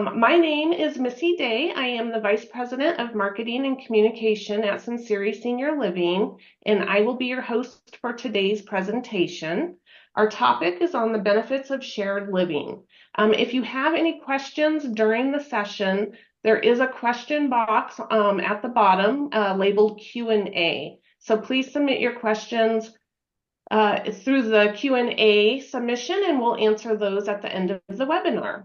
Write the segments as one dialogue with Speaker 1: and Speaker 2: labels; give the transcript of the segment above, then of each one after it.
Speaker 1: My name is Missy Day. I am the Vice President of Marketing and Communication at Sinceri Senior Living, and I will be your host for today's presentation. Our topic is on the benefits of shared living. If you have any questions during the session, there is a question box at the bottom labeled Q&A. So please submit your questions through the Q&A submission, and we'll answer those at the end of the webinar.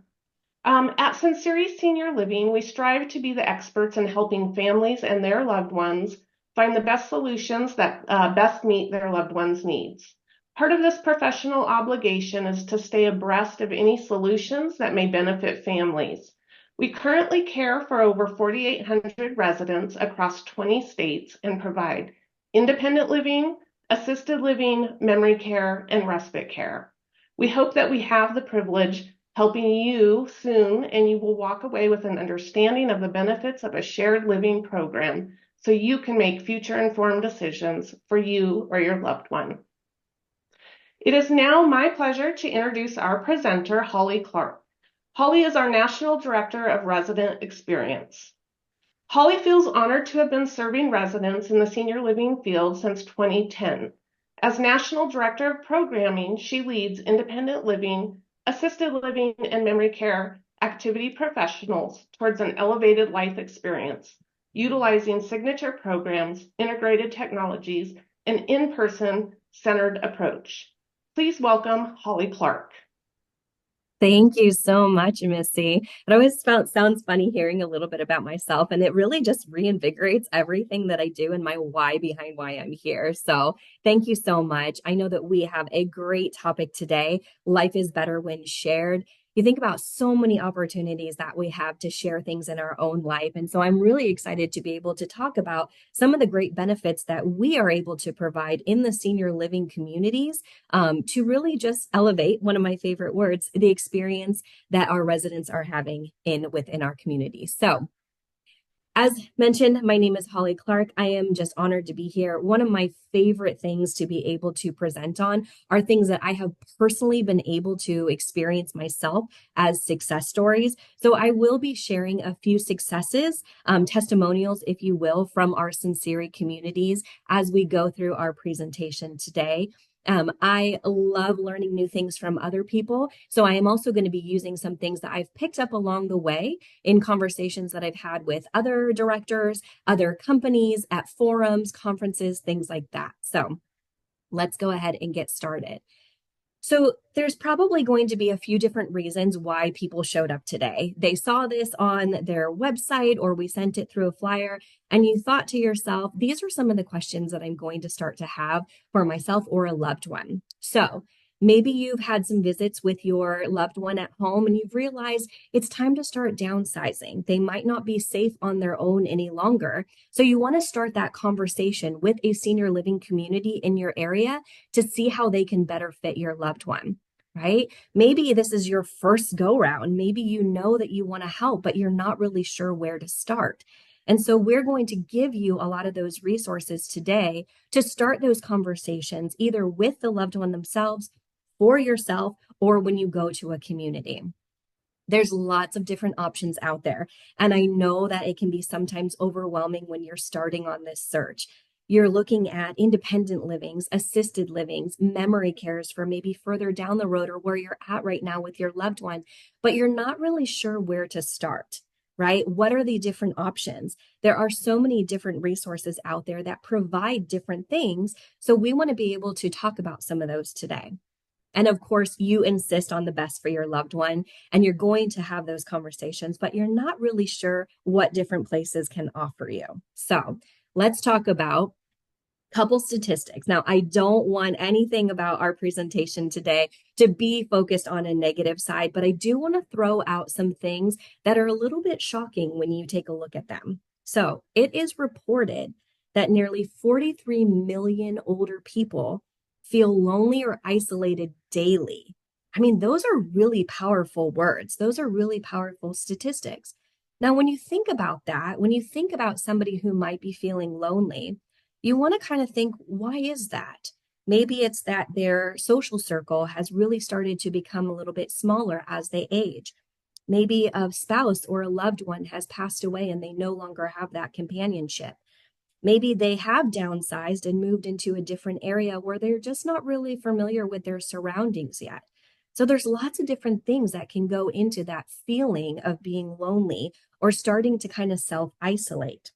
Speaker 1: At Sinceri Senior Living, we strive to be the experts in helping families and their loved ones find the best solutions that best meet their loved ones' needs. Part of this professional obligation is to stay abreast of any solutions that may benefit families. We currently care for over 4,800 residents across 20 states and provide independent living, assisted living, memory care, and respite care. We hope that we have the privilege helping you soon, and you will walk away with an understanding of the benefits of a shared living program so you can make future informed decisions for you or your loved one. It is now my pleasure to introduce our presenter, Holly Clark. Holly is our National Director of Resident Experience. Holly feels honored to have been serving residents in the senior living field since 2010. As National Director of Programming, she leads independent living, assisted living, and memory care activity professionals towards an elevated life experience, utilizing signature programs, integrated technologies, and in-person centered approach. Please welcome Holly Clark.
Speaker 2: Thank you so much, Missy. It always sounds funny hearing a little bit about myself, and it really just reinvigorates everything that I do and my why behind why I'm here. So thank you so much. I know that we have a great topic today. Life is better when shared. You think about so many opportunities that we have to share things in our own life. And so I'm really excited to be able to talk about some of the great benefits that we are able to provide in the senior living communities to really just elevate, one of my favorite words, the experience that our residents are having within our community. So as mentioned, my name is Holly Clark. I am just honored to be here. One of my favorite things to be able to present on are things that I have personally been able to experience myself as success stories. So I will be sharing a few successes, testimonials, if you will, from our Sinceri communities as we go through our presentation today. I love learning new things from other people. So I am also going to be using some things that I've picked up along the way in conversations that I've had with other directors, other companies, at forums, conferences, things like that. So let's go ahead and get started. So there's probably going to be a few different reasons why people showed up today. They saw this on their website or we sent it through a flyer, and you thought to yourself, these are some of the questions that I'm going to start to have for myself or a loved one. So maybe you've had some visits with your loved one at home and you've realized it's time to start downsizing. They might not be safe on their own any longer. So you want to start that conversation with a senior living community in your area to see how they can better fit your loved one. Right? Maybe this is your first go round. Maybe you know that you want to help, but you're not really sure where to start. And so we're going to give you a lot of those resources today to start those conversations, either with the loved one themselves, for yourself, or when you go to a community. There's lots of different options out there. And I know that it can be sometimes overwhelming when you're starting on this search. You're looking at independent livings, assisted livings, memory cares for maybe further down the road or where you're at right now with your loved one, but you're not really sure where to start, right? What are the different options? There are so many different resources out there that provide different things. So we want to be able to talk about some of those today. And of course, you insist on the best for your loved one, and you're going to have those conversations, but you're not really sure what different places can offer you. So let's talk about a couple statistics. Now, I don't want anything about our presentation today to be focused on a negative side, but I do want to throw out some things that are a little bit shocking when you take a look at them. So it is reported that nearly 43 million older people feel lonely or isolated daily. I mean, those are really powerful words. Those are really powerful statistics. Now, when you think about that, when you think about somebody who might be feeling lonely, you want to kind of think, why is that? Maybe it's that their social circle has really started to become a little bit smaller as they age. Maybe a spouse or a loved one has passed away and they no longer have that companionship. Maybe they have downsized and moved into a different area where they're just not really familiar with their surroundings yet. So there's lots of different things that can go into that feeling of being lonely or starting to kind of self-isolate.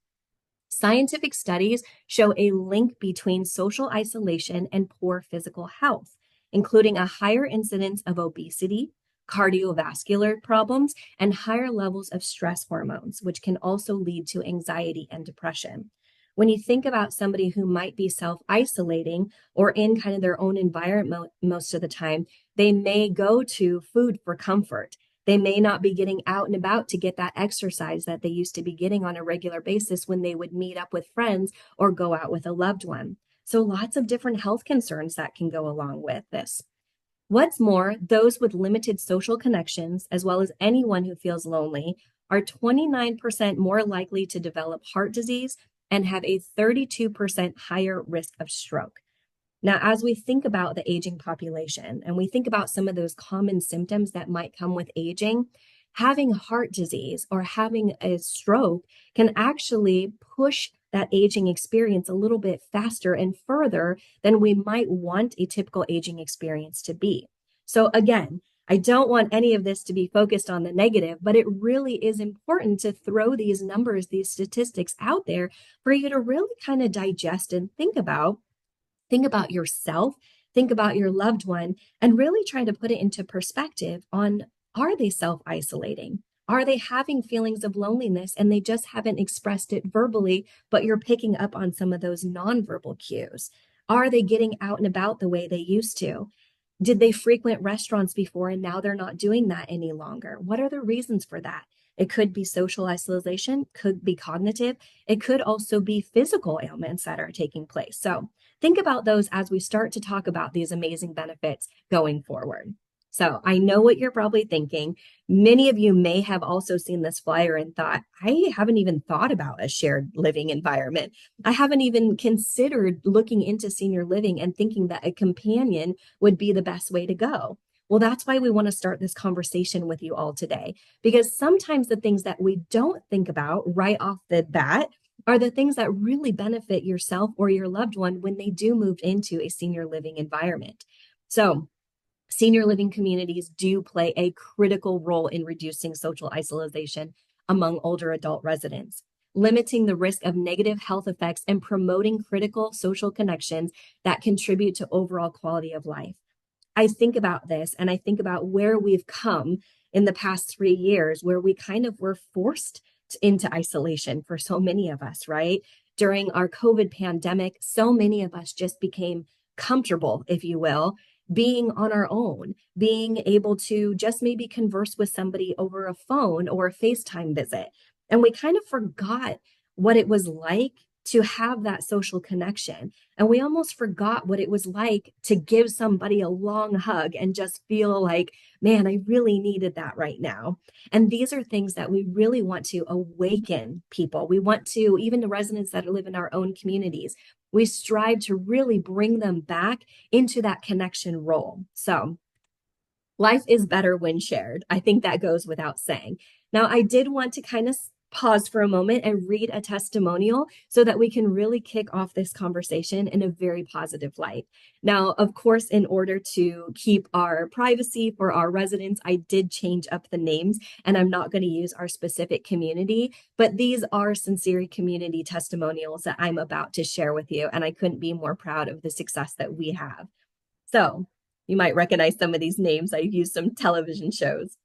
Speaker 2: Scientific studies show a link between social isolation and poor physical health, including a higher incidence of obesity, cardiovascular problems, and higher levels of stress hormones, which can also lead to anxiety and depression. When you think about somebody who might be self isolating or in kind of their own environment most of the time, they may go to food for comfort. They may not be getting out and about to get that exercise that they used to be getting on a regular basis when they would meet up with friends or go out with a loved one. So, lots of different health concerns that can go along with this. What's more, those with limited social connections, as well as anyone who feels lonely, are 29% more likely to develop heart disease and have a 32% higher risk of stroke. Now, as we think about the aging population and we think about some of those common symptoms that might come with aging, having heart disease or having a stroke can actually push that aging experience a little bit faster and further than we might want a typical aging experience to be. So, again, I don't want any of this to be focused on the negative, but it really is important to throw these numbers, these statistics out there for you to really kind of digest and think about. Think about yourself, think about your loved one, and really try to put it into perspective on, are they self isolating? Are they having feelings of loneliness and they just haven't expressed it verbally, but you're picking up on some of those nonverbal cues? Are they getting out and about the way they used to? Did they frequent restaurants before and now they're not doing that any longer? What are the reasons for that? It could be social isolation, could be cognitive. It could also be physical ailments that are taking place. So think about those as we start to talk about these amazing benefits going forward. So I know what you're probably thinking. Many of you may have also seen this flyer and thought, I haven't even thought about a shared living environment. I haven't even considered looking into senior living and thinking that a companion would be the best way to go. Well, that's why we want to start this conversation with you all today, because sometimes the things that we don't think about right off the bat are the things that really benefit yourself or your loved one when they do move into a senior living environment. So, senior living communities do play a critical role in reducing social isolation among older adult residents, limiting the risk of negative health effects and promoting critical social connections that contribute to overall quality of life. I think about this and I think about where we've come in the past 3 years, where we kind of were forced into isolation for so many of us, right? During our COVID pandemic, so many of us just became comfortable, if you will, being on our own, being able to just maybe converse with somebody over a phone or a FaceTime visit. And we kind of forgot what it was like to have that social connection. And we almost forgot what it was like to give somebody a long hug and just feel like, man, I really needed that right now. And these are things that we really want to awaken people. We want to, even the residents that live in our own communities, we strive to really bring them back into that connection role. So, life is better when shared. I think that goes without saying. Now, I did want to kind of pause for a moment and read a testimonial so that we can really kick off this conversation in a very positive light. Now, of course, in order to keep our privacy for our residents, I did change up the names and I'm not going to use our specific community, but these are sincere community testimonials that I'm about to share with you. And I couldn't be more proud of the success that we have. So you might recognize some of these names. I've used some television shows.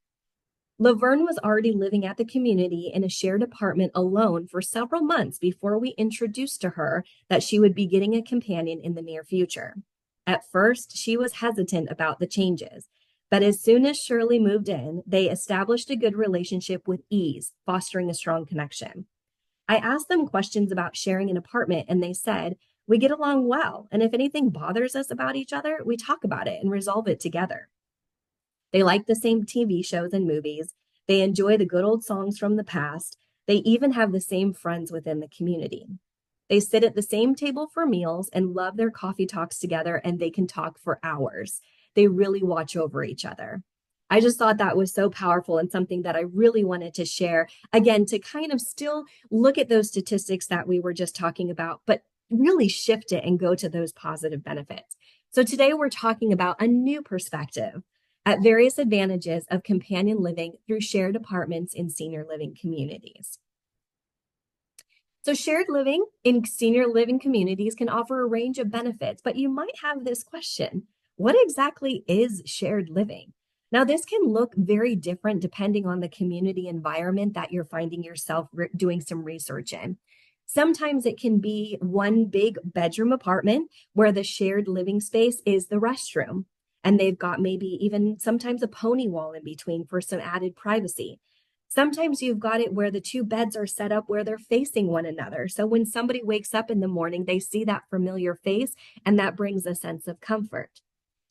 Speaker 2: Laverne was already living at the community in a shared apartment alone for several months before we introduced to her that she would be getting a companion in the near future. At first, she was hesitant about the changes, but as soon as Shirley moved in, they established a good relationship with ease, fostering a strong connection. I asked them questions about sharing an apartment, and they said, we get along well, and if anything bothers us about each other, we talk about it and resolve it together. They like the same TV shows and movies. They enjoy the good old songs from the past. They even have the same friends within the community. They sit at the same table for meals and love their coffee talks together, and they can talk for hours. They really watch over each other. I just thought that was so powerful and something that I really wanted to share. Again, to kind of still look at those statistics that we were just talking about, but really shift it and go to those positive benefits. So today we're talking about a new perspective at various advantages of companion living through shared apartments in senior living communities. So, shared living in senior living communities can offer a range of benefits, but you might have this question: what exactly is shared living? Now, this can look very different depending on the community environment that you're finding yourself doing some research in. Sometimes it can be one big bedroom apartment where the shared living space is the restroom, and they've got maybe even sometimes a pony wall in between for some added privacy. Sometimes you've got it where the two beds are set up where they're facing one another. So when somebody wakes up in the morning, they see that familiar face and that brings a sense of comfort.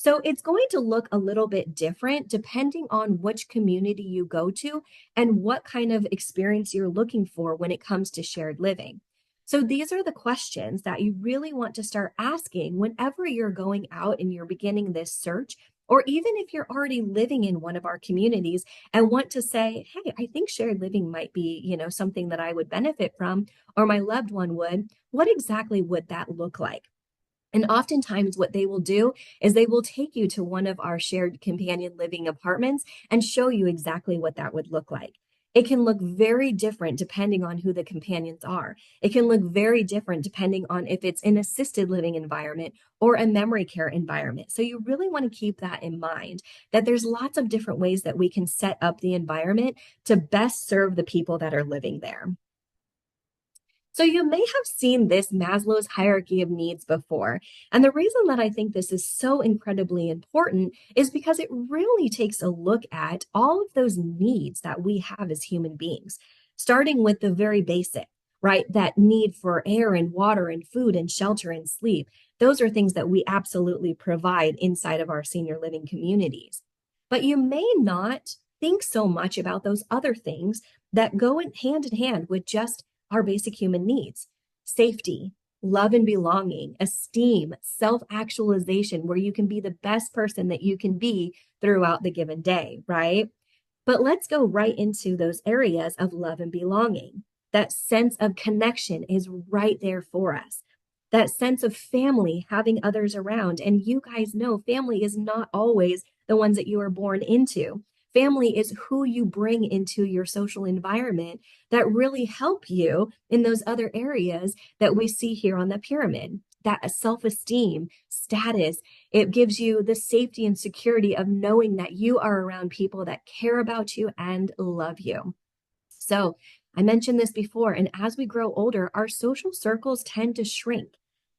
Speaker 2: So it's going to look a little bit different depending on which community you go to and what kind of experience you're looking for when it comes to shared living. So these are the questions that you really want to start asking whenever you're going out and you're beginning this search, or even if you're already living in one of our communities and want to say, hey, I think shared living might be, something that I would benefit from, or my loved one would. What exactly would that look like? And oftentimes, what they will do is they will take you to one of our shared companion living apartments and show you exactly what that would look like. It can look very different depending on who the companions are. It can look very different depending on if it's an assisted living environment or a memory care environment. So, you really want to keep that in mind that there's lots of different ways that we can set up the environment to best serve the people that are living there. So you may have seen this Maslow's hierarchy of needs before. And the reason that I think this is so incredibly important is because it really takes a look at all of those needs that we have as human beings, starting with the very basic, right? That need for air and water and food and shelter and sleep. Those are things that we absolutely provide inside of our senior living communities. But you may not think so much about those other things that go hand in hand with just our basic human needs: safety, love and belonging, esteem, self actualization, where you can be the best person that you can be throughout the given day, right? But let's go right into those areas of love and belonging. That sense of connection is right there for us. That sense of family, having others around. And you guys know family is not always the ones that you are born into. Family is who you bring into your social environment that really help you in those other areas that we see here on the pyramid. That self esteem, status, it gives you the safety and security of knowing that you are around people that care about you and love you. So, I mentioned this before, and as we grow older, our social circles tend to shrink.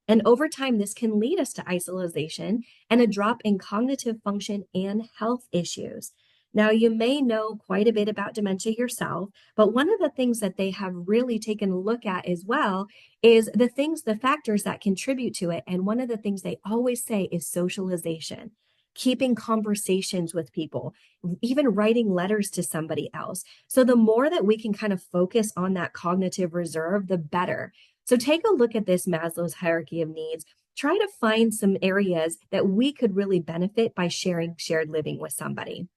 Speaker 2: And over time, this can lead us to isolation and a drop in cognitive function and health issues. Now, you may know quite a bit about dementia yourself, but one of the things that they have really taken a look at as well is the factors that contribute to it. And one of the things they always say is socialization, keeping conversations with people, even writing letters to somebody else. So the more that we can kind of focus on that cognitive reserve, the better. So take a look at this Maslow's hierarchy of needs. Try to find some areas that we could really benefit by sharing shared living with somebody.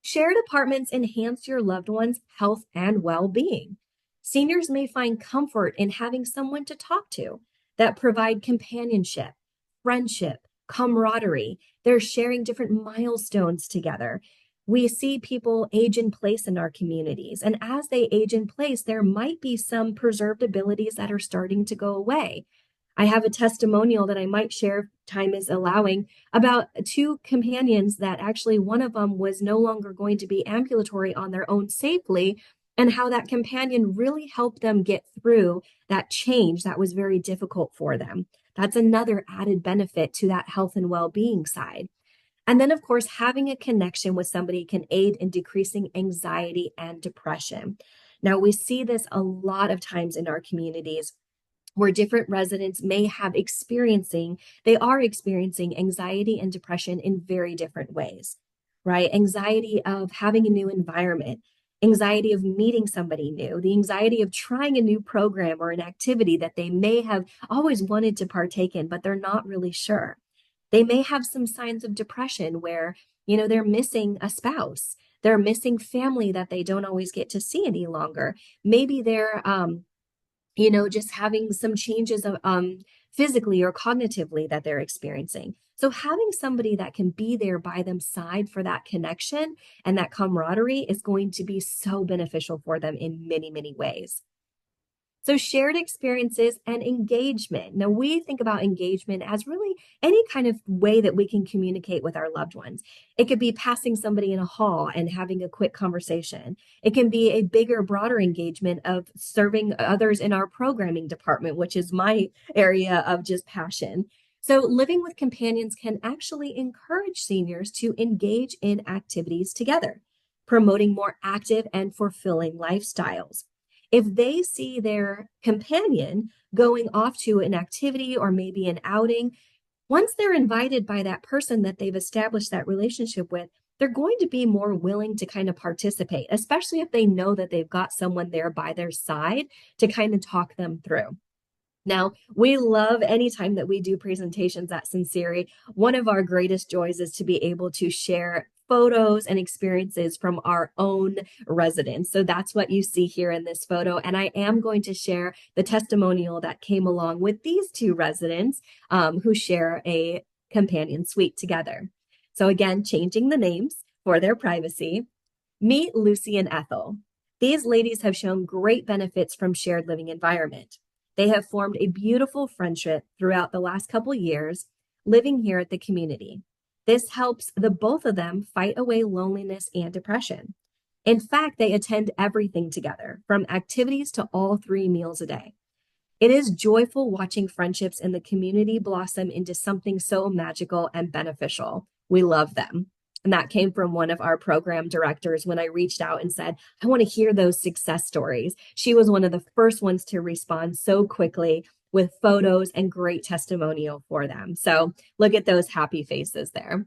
Speaker 2: Shared apartments enhance your loved one's health and well being. Seniors may find comfort in having someone to talk to that provide companionship, friendship, camaraderie. They're sharing different milestones together. We see people age in place in our communities, and as they age in place, there might be some preserved abilities that are starting to go away. I have a testimonial that I might share, time is allowing, about two companions that actually one of them was no longer going to be ambulatory on their own safely, and how that companion really helped them get through that change that was very difficult for them. That's another added benefit to that health and well being side. And then, of course, having a connection with somebody can aid in decreasing anxiety and depression. Now, we see this a lot of times in our communities where different residents may have they are experiencing anxiety and depression in very different ways, right? Anxiety of having a new environment, anxiety of meeting somebody new, the anxiety of trying a new program or an activity that they may have always wanted to partake in, but they're not really sure. They may have some signs of depression where, They're missing a spouse. They're missing family that they don't always get to see any longer. Maybe they're just having some changes of physically or cognitively that they're experiencing. So having somebody that can be there by them side for that connection and that camaraderie is going to be so beneficial for them in many, many ways. So shared experiences and engagement. Now we think about engagement as really any kind of way that we can communicate with our loved ones. It could be passing somebody in a hall and having a quick conversation. It can be a bigger, broader engagement of serving others in our programming department, which is my area of just passion. So living with companions can actually encourage seniors to engage in activities together, promoting more active and fulfilling lifestyles. If they see their companion going off to an activity or maybe an outing, once they're invited by that person that they've established that relationship with, they're going to be more willing to kind of participate, especially if they know that they've got someone there by their side to kind of talk them through. Now, we love anytime that we do presentations at Sinceri. One of our greatest joys is to be able to share photos and experiences from our own residents. So that's what you see here in this photo. And I am going to share the testimonial that came along with these two residents who share a companion suite together. So again, changing the names for their privacy. Meet Lucy and Ethel. These ladies have shown great benefits from shared living environment. They have formed a beautiful friendship throughout the last couple years living here at the community. This helps the both of them fight away loneliness and depression. In fact, they attend everything together, from activities to all 3 meals a day. It is joyful watching friendships in the community blossom into something so magical and beneficial. We love them. And that came from one of our program directors when I reached out and said, I want to hear those success stories. She was one of the first ones to respond so quickly with photos and great testimonial for them. So look at those happy faces there.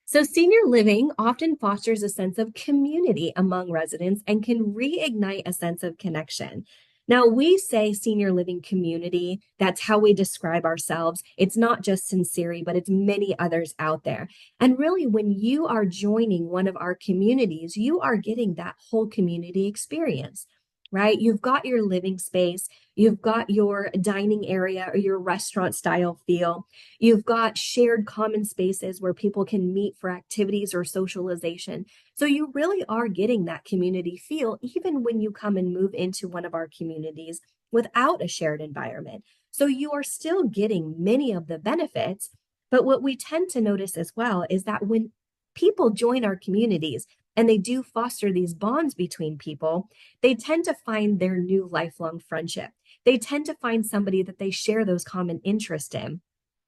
Speaker 2: So senior living often fosters a sense of community among residents and can reignite a sense of connection. Now, we say senior living community. That's how we describe ourselves. It's not just Sinceri, but it's many others out there. And really, when you are joining one of our communities, you are getting that whole community experience, right? You've got your living space, you've got your dining area or your restaurant style feel. You've got shared common spaces where people can meet for activities or socialization. So you really are getting that community feel even when you come and move into one of our communities without a shared environment. So you are still getting many of the benefits. But what we tend to notice as well is that when people join our communities and they do foster these bonds between people, they tend to find their new lifelong friendship. They tend to find somebody that they share those common interests in.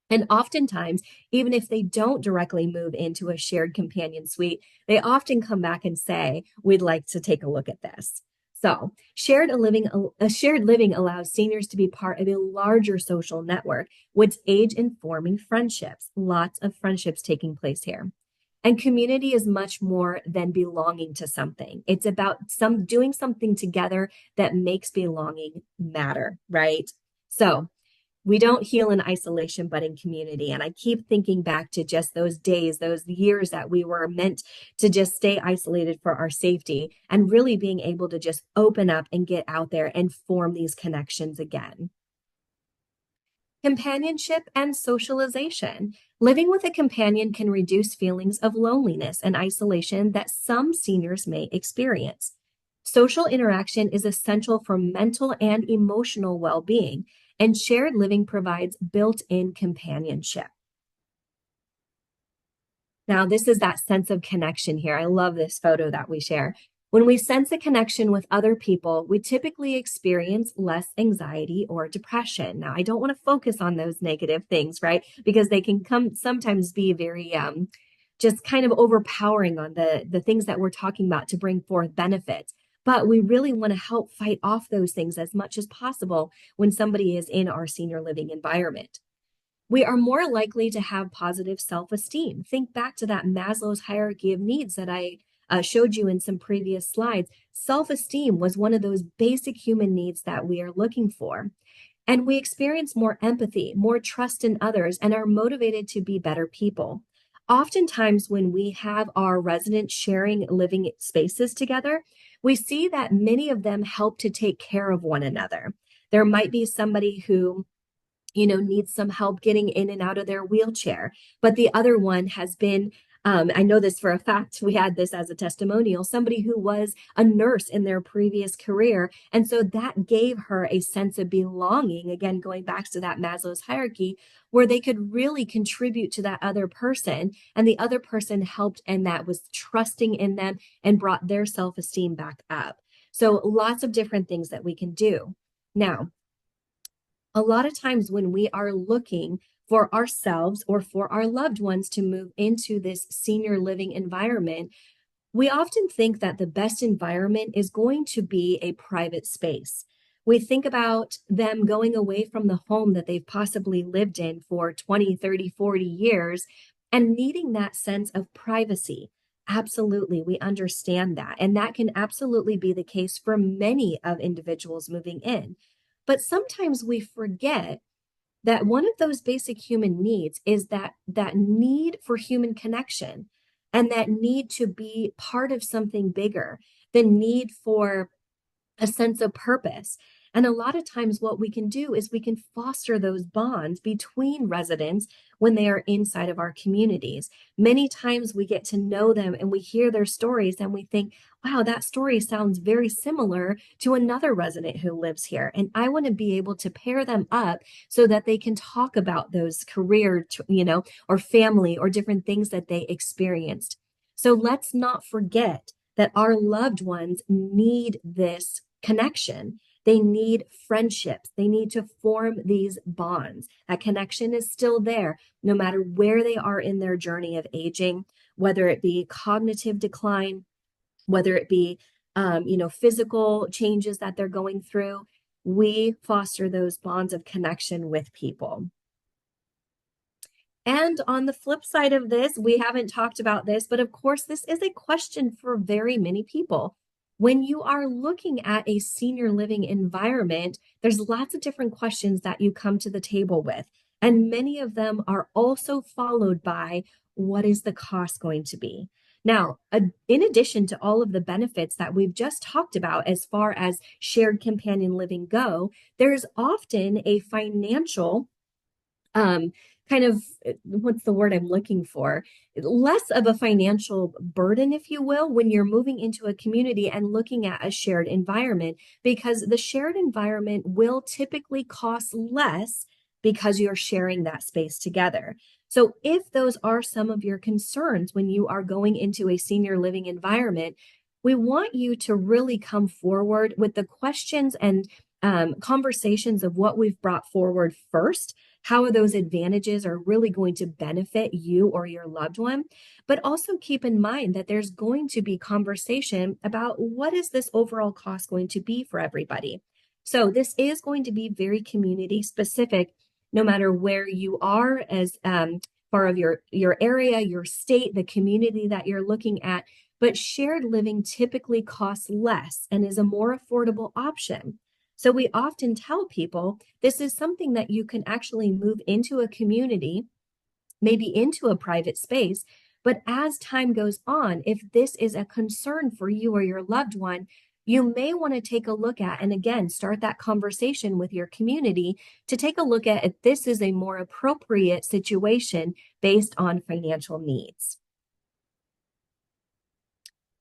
Speaker 2: And oftentimes, even if they don't directly move into a shared companion suite, they often come back and say, we'd like to take a look at this. So shared living allows seniors to be part of a larger social network, with age-informing friendships, lots of friendships taking place here. And community is much more than belonging to something. It's about doing something together that makes belonging matter, right? So we don't heal in isolation, but in community. And I keep thinking back to just those days, those years that we were meant to just stay isolated for our safety, and really being able to just open up and get out there and form these connections again. Companionship and socialization. Living with a companion can reduce feelings of loneliness and isolation that some seniors may experience. Social interaction is essential for mental and emotional well-being, and shared living provides built-in companionship. Now, this is that sense of connection here. I love this photo that we share. When we sense a connection with other people, we typically experience less anxiety or depression. Now, I don't want to focus on those negative things, right? Because they can sometimes be very just kind of overpowering on the things that we're talking about to bring forth benefits. But we really want to help fight off those things as much as possible when somebody is in our senior living environment. We are more likely to have positive self-esteem. Think back to that Maslow's hierarchy of needs that I showed you in some previous slides. Self-esteem was one of those basic human needs that we are looking for. And we experience more empathy, more trust in others, and are motivated to be better people. Oftentimes, when we have our residents sharing living spaces together, we see that many of them help to take care of one another. There might be somebody who needs some help getting in and out of their wheelchair. But the other one has been, I know this for a fact, we had this as a testimonial, somebody who was a nurse in their previous career. And so that gave her a sense of belonging, again, going back to that Maslow's hierarchy, where they could really contribute to that other person. And the other person helped, and that was trusting in them and brought their self esteem back up. So lots of different things that we can do. Now, a lot of times when we are looking for ourselves or for our loved ones to move into this senior living environment, we often think that the best environment is going to be a private space. We think about them going away from the home that they've possibly lived in for 20, 30, 40 years and needing that sense of privacy. Absolutely, we understand that. And that can absolutely be the case for many of individuals moving in. But sometimes we forget that one of those basic human needs is that need for human connection and that need to be part of something bigger, the need for a sense of purpose. And a lot of times, what we can do is we can foster those bonds between residents when they are inside of our communities. Many times we get to know them and we hear their stories and we think, wow, that story sounds very similar to another resident who lives here. And I want to be able to pair them up so that they can talk about those career, or family or different things that they experienced. So let's not forget that our loved ones need this connection. They need friendships. They need to form these bonds. That connection is still there, no matter where they are in their journey of aging, whether it be cognitive decline, whether it be, physical changes that they're going through. We foster those bonds of connection with people. And on the flip side of this, we haven't talked about this, but of course, this is a question for very many people. When you are looking at a senior living environment, there's lots of different questions that you come to the table with. And many of them are also followed by what is the cost going to be? Now, in addition to all of the benefits that we've just talked about as far as shared companion living go, there's often a financial um, kind of what's the word I'm looking for? Less of a financial burden, if you will, when you're moving into a community and looking at a shared environment, because the shared environment will typically cost less because you're sharing that space together. So, if those are some of your concerns when you are going into a senior living environment, we want you to really come forward with the questions and conversations of what we've brought forward first, how those advantages are really going to benefit you or your loved one. But also keep in mind that there's going to be conversation about what is this overall cost going to be for everybody. So this is going to be very community specific, no matter where you are as far of your area, your state, the community that you're looking at. But shared living typically costs less and is a more affordable option. So we often tell people this is something that you can actually move into a community, maybe into a private space. But as time goes on, if this is a concern for you or your loved one, you may want to take a look at, and again, start that conversation with your community to take a look at if this is a more appropriate situation based on financial needs.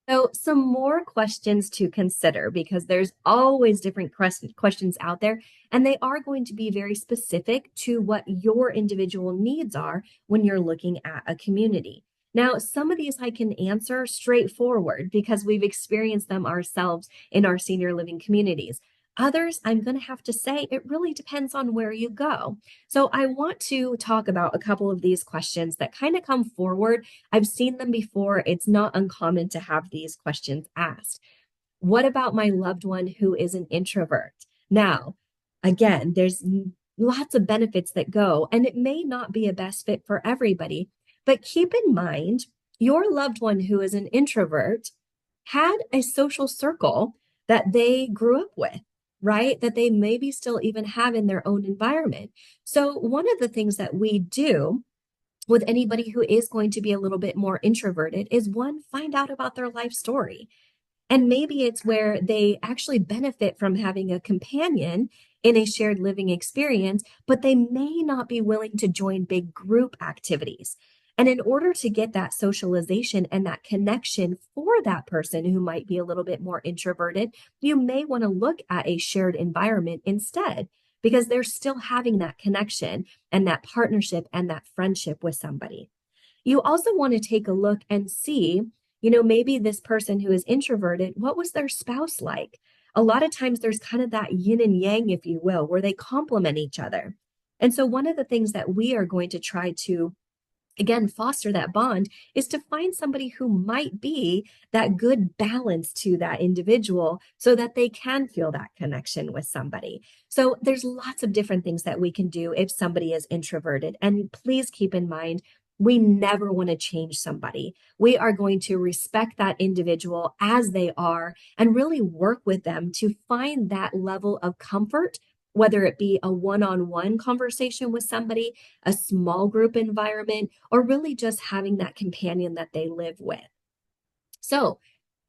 Speaker 2: So, some more questions to consider because there's always different questions out there, and they are going to be very specific to what your individual needs are when you're looking at a community. Now, some of these I can answer straightforward because we've experienced them ourselves in our senior living communities. Others, I'm going to have to say, it really depends on where you go. So, I want to talk about a couple of these questions that kind of come forward. I've seen them before. It's not uncommon to have these questions asked. What about my loved one who is an introvert? Now, again, there's lots of benefits that go, and it may not be a best fit for everybody, but keep in mind your loved one who is an introvert had a social circle that they grew up with, right? That they maybe still even have in their own environment. So, one of the things that we do with anybody who is going to be a little bit more introverted is one, find out about their life story. And maybe it's where they actually benefit from having a companion in a shared living experience, but they may not be willing to join big group activities. And in order to get that socialization and that connection for that person who might be a little bit more introverted, you may want to look at a shared environment instead because they're still having that connection and that partnership and that friendship with somebody. You also want to take a look and see, maybe this person who is introverted, what was their spouse like? A lot of times there's kind of that yin and yang, if you will, where they complement each other. And so one of the things that we are going to try to again foster that bond is to find somebody who might be that good balance to that individual so that they can feel that connection with somebody. So there's lots of different things that we can do if somebody is introverted, and please keep in mind we never want to change somebody. We are going to respect that individual as they are and really work with them to find that level of comfort, whether it be a one-on-one conversation with somebody, a small group environment, or really just having that companion that they live with. So,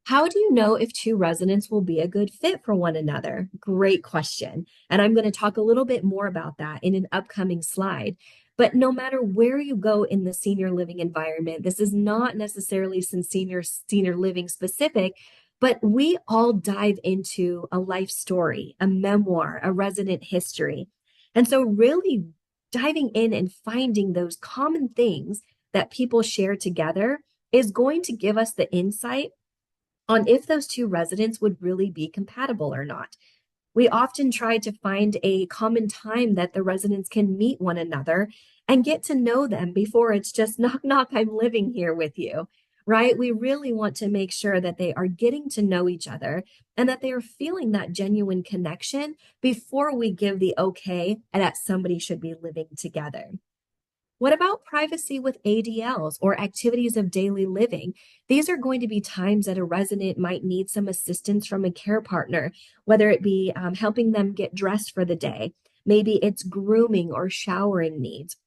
Speaker 2: how do you know if two residents will be a good fit for one another? Great question. And I'm going to talk a little bit more about that in an upcoming slide. But no matter where you go in the senior living environment, this is not necessarily some senior living specific, but we all dive into a life story, a memoir, a resident history. And so really diving in and finding those common things that people share together is going to give us the insight on if those two residents would really be compatible or not. We often try to find a common time that the residents can meet one another and get to know them before it's just knock, knock, I'm living here with you, right? We really want to make sure that they are getting to know each other and that they are feeling that genuine connection before we give the okay that somebody should be living together. What about privacy with ADLs or activities of daily living? These are going to be times that a resident might need some assistance from a care partner, whether it be helping them get dressed for the day. Maybe it's grooming or showering needs.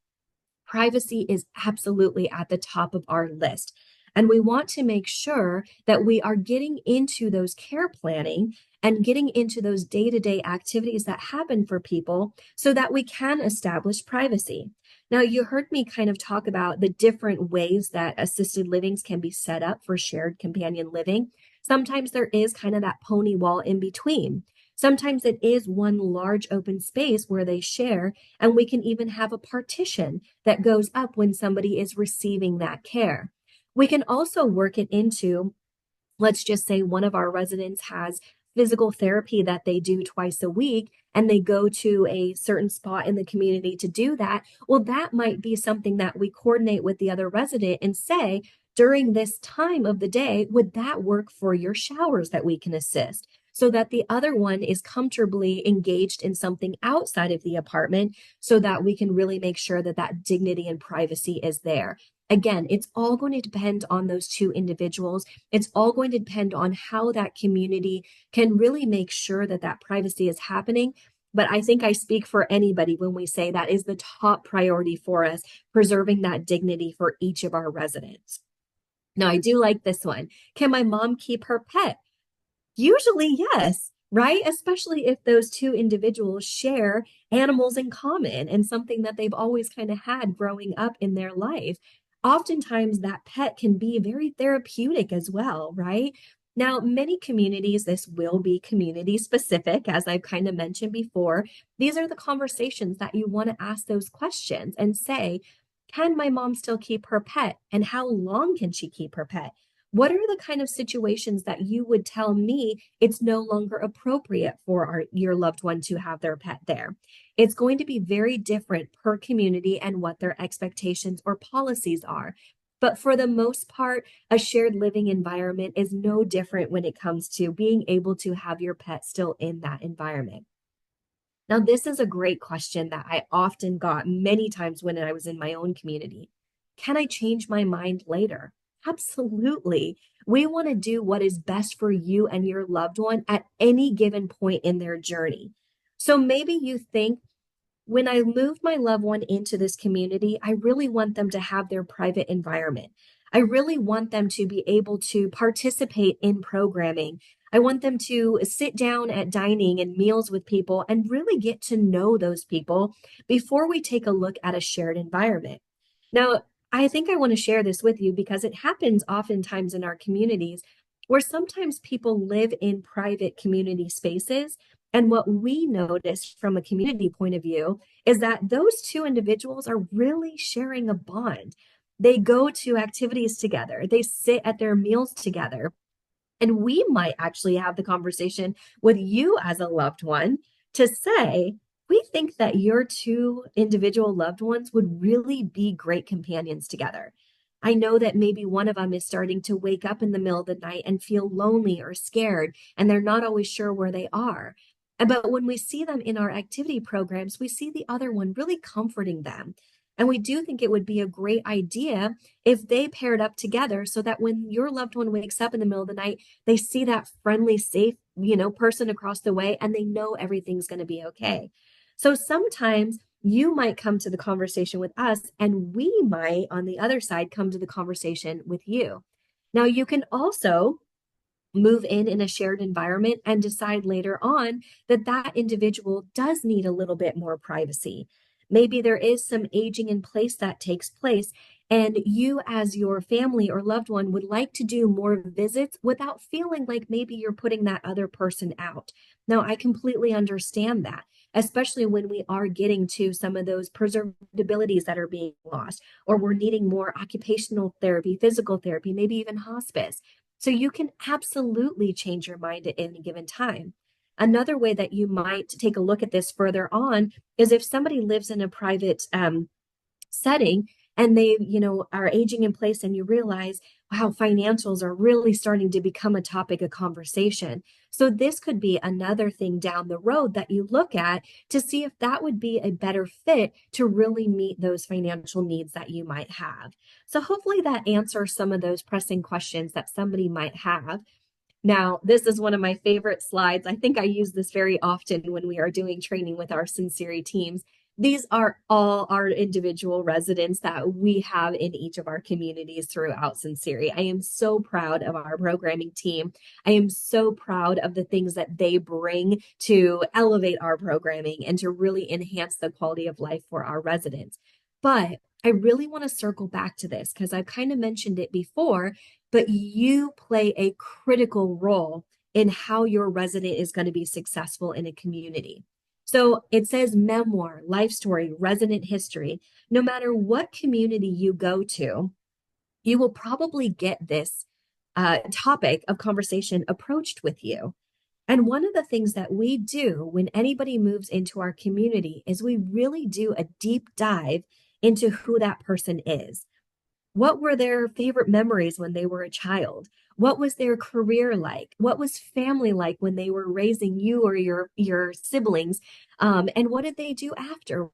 Speaker 2: Privacy is absolutely at the top of our list. And we want to make sure that we are getting into those care planning and getting into those day-to-day activities that happen for people so that we can establish privacy. Now, you heard me kind of talk about the different ways that assisted livings can be set up for shared companion living. Sometimes there is kind of that pony wall in between. Sometimes it is one large open space where they share, and we can even have a partition that goes up when somebody is receiving that care. We can also work it into, let's just say one of our residents has physical therapy that they do twice a week and they go to a certain spot in the community to do that. Well, that might be something that we coordinate with the other resident and say, during this time of the day, would that work for your showers that we can assist? So that the other one is comfortably engaged in something outside of the apartment so that we can really make sure that that dignity and privacy is there. Again, it's all going to depend on those two individuals. It's all going to depend on how that community can really make sure that that privacy is happening. But I think I speak for anybody when we say that is the top priority for us, preserving that dignity for each of our residents. Now, I do like this one. Can my mom keep her pet? Usually, yes, right? Especially if those two individuals share animals in common and something that they've always kind of had growing up in their life. Oftentimes, that pet can be very therapeutic as well, right? Now, many communities, this will be community specific, as I've kind of mentioned before. These are the conversations that you want to ask those questions and say, can my mom still keep her pet? And how long can she keep her pet? What are the kind of situations that you would tell me it's no longer appropriate for your loved one to have their pet there? It's going to be very different per community and what their expectations or policies are. But for the most part, a shared living environment is no different when it comes to being able to have your pet still in that environment. Now, this is a great question that I often got many times when I was in my own community. Can I change my mind later? Absolutely. We want to do what is best for you and your loved one at any given point in their journey. So maybe you think, when I move my loved one into this community, I really want them to have their private environment. I really want them to be able to participate in programming. I want them to sit down at dining and meals with people and really get to know those people before we take a look at a shared environment. Now, I think I want to share this with you because it happens oftentimes in our communities where sometimes people live in private community spaces. And what we notice from a community point of view is that those two individuals are really sharing a bond. They go to activities together, they sit at their meals together. And we might actually have the conversation with you as a loved one to say, we think that your two individual loved ones would really be great companions together. I know that maybe one of them is starting to wake up in the middle of the night and feel lonely or scared, and they're not always sure where they are. But when we see them in our activity programs, we see the other one really comforting them. And we do think it would be a great idea if they paired up together so that when your loved one wakes up in the middle of the night, they see that friendly, safe, person across the way and they know everything's going to be okay. So sometimes you might come to the conversation with us, and we might, on the other side, come to the conversation with you. Now, you can also move in a shared environment and decide later on that that individual does need a little bit more privacy. Maybe there is some aging in place that takes place, and you, as your family or loved one, would like to do more visits without feeling like maybe you're putting that other person out. Now, I completely understand that, especially when we are getting to some of those preservabilities that are being lost, or we're needing more occupational therapy, physical therapy, maybe even hospice. So you can absolutely change your mind at any given time. Another way that you might take a look at this further on is if somebody lives in a private setting and they, are aging in place, and you realize, wow, financials are really starting to become a topic of conversation. So this could be another thing down the road that you look at to see if that would be a better fit to really meet those financial needs that you might have. So hopefully that answers some of those pressing questions that somebody might have. Now, this is one of my favorite slides. I think I use this very often when we are doing training with our Sinceri teams. These are all our individual residents that we have in each of our communities throughout Sinceri. I am so proud of our programming team. I am so proud of the things that they bring to elevate our programming and to really enhance the quality of life for our residents. But I really want to circle back to this because I've kind of mentioned it before, but you play a critical role in how your resident is going to be successful in a community. So it says memoir, life story, resident history. No matter what community you go to, you will probably get this topic of conversation approached with you. And one of the things that we do when anybody moves into our community is we really do a deep dive into who that person is. What were their favorite memories when they were a child? What was their career like? What was family like when they were raising you or your siblings? And what did they do after?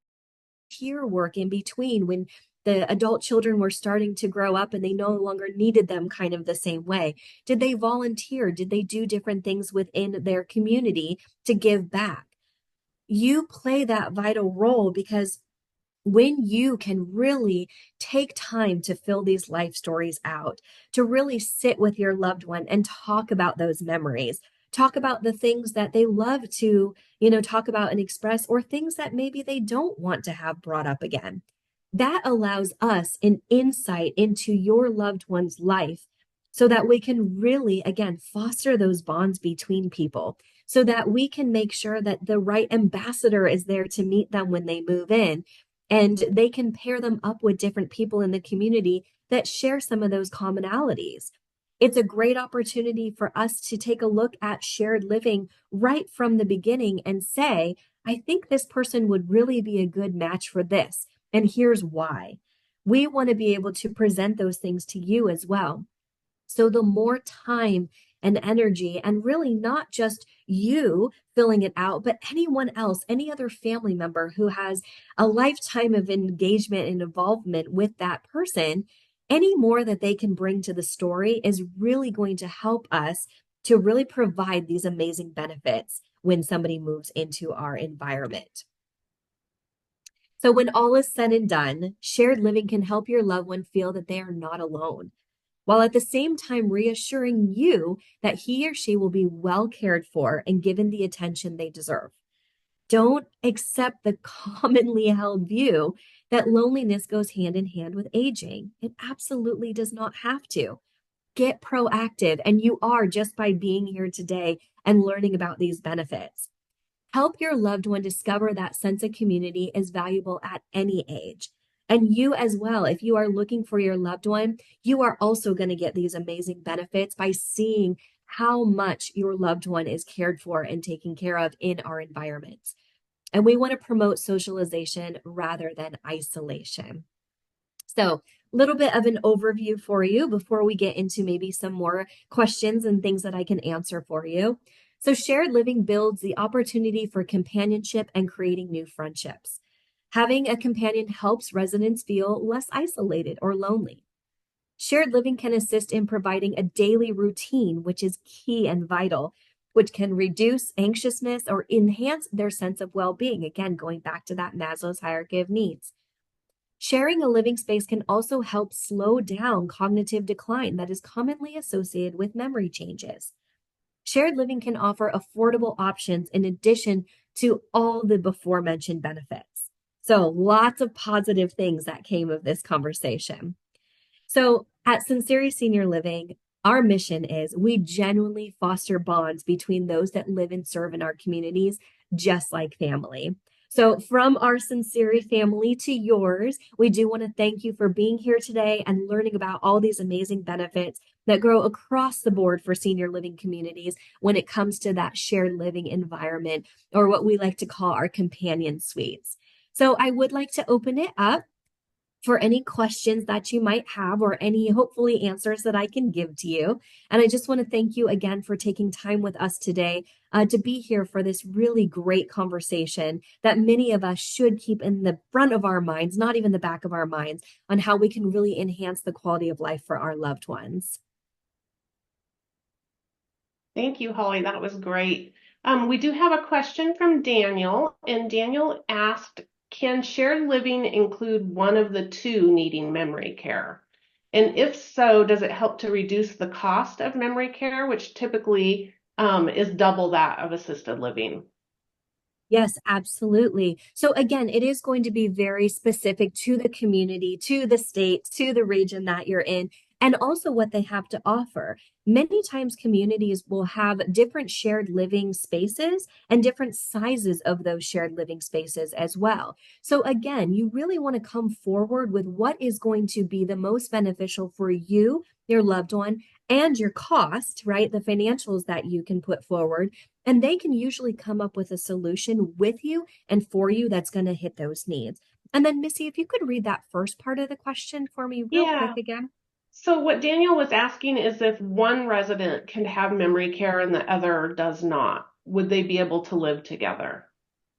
Speaker 2: Peer work in between when the adult children were starting to grow up and they no longer needed them kind of the same way? Did they volunteer? Did they do different things within their community to give back? You play that vital role because when you can really take time to fill these life stories out, to really sit with your loved one and talk about those memories, talk about the things that they love to, talk about and express, or things that maybe they don't want to have brought up again. That allows us an insight into your loved one's life so that we can really, again, foster those bonds between people so that we can make sure that the right ambassador is there to meet them when they move in, and they can pair them up with different people in the community that share some of those commonalities. It's a great opportunity for us to take a look at shared living right from the beginning and say, I think this person would really be a good match for this. And here's why. We want to be able to present those things to you as well. So the more time and energy, and really not just you filling it out, but anyone else, any other family member who has a lifetime of engagement and involvement with that person, any more that they can bring to the story is really going to help us to really provide these amazing benefits when somebody moves into our environment. So, when all is said and done, shared living can help your loved one feel that they are not alone, while at the same time reassuring you that he or she will be well cared for and given the attention they deserve. Don't accept the commonly held view that loneliness goes hand in hand with aging. It absolutely does not have to. Get proactive, and you are just by being here today and learning about these benefits. Help your loved one discover that sense of community is valuable at any age. And you as well, if you are looking for your loved one, you are also going to get these amazing benefits by seeing how much your loved one is cared for and taken care of in our environments. And we want to promote socialization rather than isolation. So, a little bit of an overview for you before we get into maybe some more questions and things that I can answer for you. So, shared living builds the opportunity for companionship and creating new friendships. Having a companion helps residents feel less isolated or lonely. Shared living can assist in providing a daily routine, which is key and vital, which can reduce anxiousness or enhance their sense of well being. Again, going back to that Maslow's hierarchy of needs. Sharing a living space can also help slow down cognitive decline that is commonly associated with memory changes. Shared living can offer affordable options in addition to all the before mentioned benefits. So, lots of positive things that came of this conversation. So, at Sinceri Senior Living, our mission is we genuinely foster bonds between those that live and serve in our communities, just like family. So, from our Sinceri family to yours, we do want to thank you for being here today and learning about all these amazing benefits that grow across the board for senior living communities when it comes to that shared living environment, or what we like to call our companion suites. So, I would like to open it up for any questions that you might have or any hopefully answers that I can give to you. And I just want to thank you again for taking time with us today to be here for this really great conversation that many of us should keep in the front of our minds, not even the back of our minds, on how we can really enhance the quality of life for our loved ones.
Speaker 1: Thank you, Holly. That was great. We do have a question from Daniel, and Daniel asked, can shared living include one of the two needing memory care? And if so, does it help to reduce the cost of memory care, which typically is double that of assisted living?
Speaker 2: Yes, absolutely. So again, it is going to be very specific to the community, to the state, to the region that you're in, and also what they have to offer. Many times, communities will have different shared living spaces and different sizes of those shared living spaces as well. So again, you really want to come forward with what is going to be the most beneficial for you, your loved one, and your cost, right? The financials that you can put forward, and they can usually come up with a solution with you and for you that's going to hit those needs. And then, Missy, if you could read that first part of the question for me real quick
Speaker 1: Yeah.
Speaker 2: again.
Speaker 1: So what Daniel was asking is if one resident can have memory care and the other does not, would they be able to live together?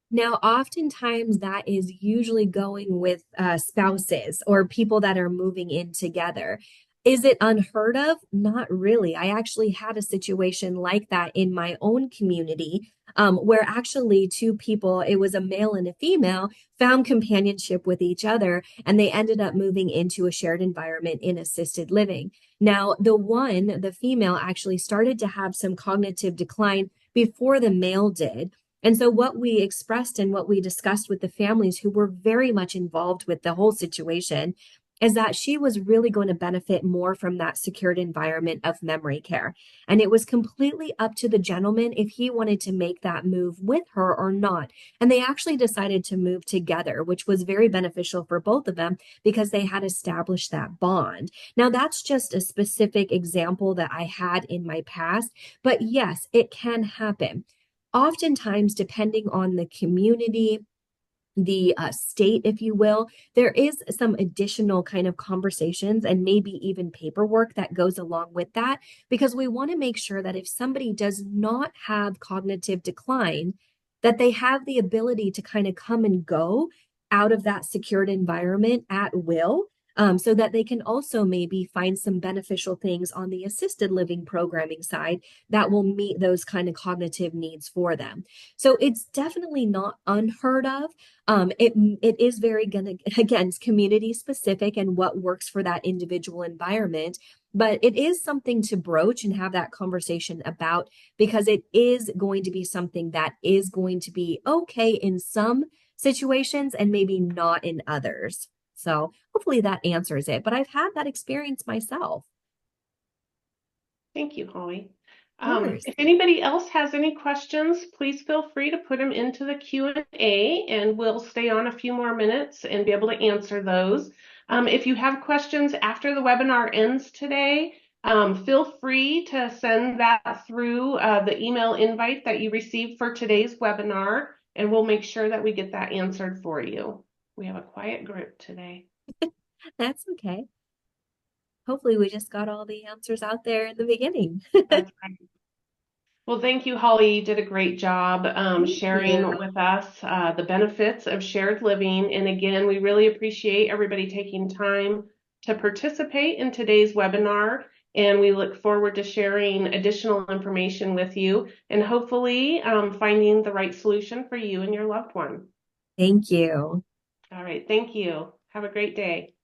Speaker 2: Now, oftentimes that is usually going with spouses or people that are moving in together. Is it unheard of? Not really. I actually had a situation like that in my own community, where actually two people, it was a male and a female, found companionship with each other, and they ended up moving into a shared environment in assisted living. Now, the female actually started to have some cognitive decline before the male did. And so, what we expressed and what we discussed with the families who were very much involved with the whole situation is that she was really going to benefit more from that secured environment of memory care. And it was completely up to the gentleman if he wanted to make that move with her or not. And they actually decided to move together, which was very beneficial for both of them because they had established that bond. Now, that's just a specific example that I had in my past, but yes, it can happen. Oftentimes, depending on the community, the state, if you will, there is some additional kind of conversations and maybe even paperwork that goes along with that, because we want to make sure that if somebody does not have cognitive decline, that they have the ability to kind of come and go out of that secured environment at will. so that they can also maybe find some beneficial things on the assisted living programming side that will meet those kind of cognitive needs for them. So it's definitely not unheard of. It is very gonna again community specific and what works for that individual environment. But it is something to broach and have that conversation about because it is going to be something that is going to be okay in some situations and maybe not in others. So hopefully that answers it. But I've had that experience myself.
Speaker 1: Thank you, Holly.
Speaker 2: Of course.
Speaker 1: If anybody else has any questions, please feel free to put them into the Q&A and we'll stay on a few more minutes and be able to answer those. If you have questions after the webinar ends today, feel free to send that through the email invite that you received for today's webinar, and we'll make sure that we get that answered for you. We have a quiet group today.
Speaker 2: That's okay. Hopefully we just got all the answers out there in the beginning.
Speaker 1: That's right. Well, thank you, Holly. You did a great job sharing
Speaker 2: Yeah.
Speaker 1: with us the benefits of shared living. And again, we really appreciate everybody taking time to participate in today's webinar. And we look forward to sharing additional information with you and hopefully finding the right solution for you and your loved one.
Speaker 2: Thank you.
Speaker 1: All right. Thank you. Have a great day.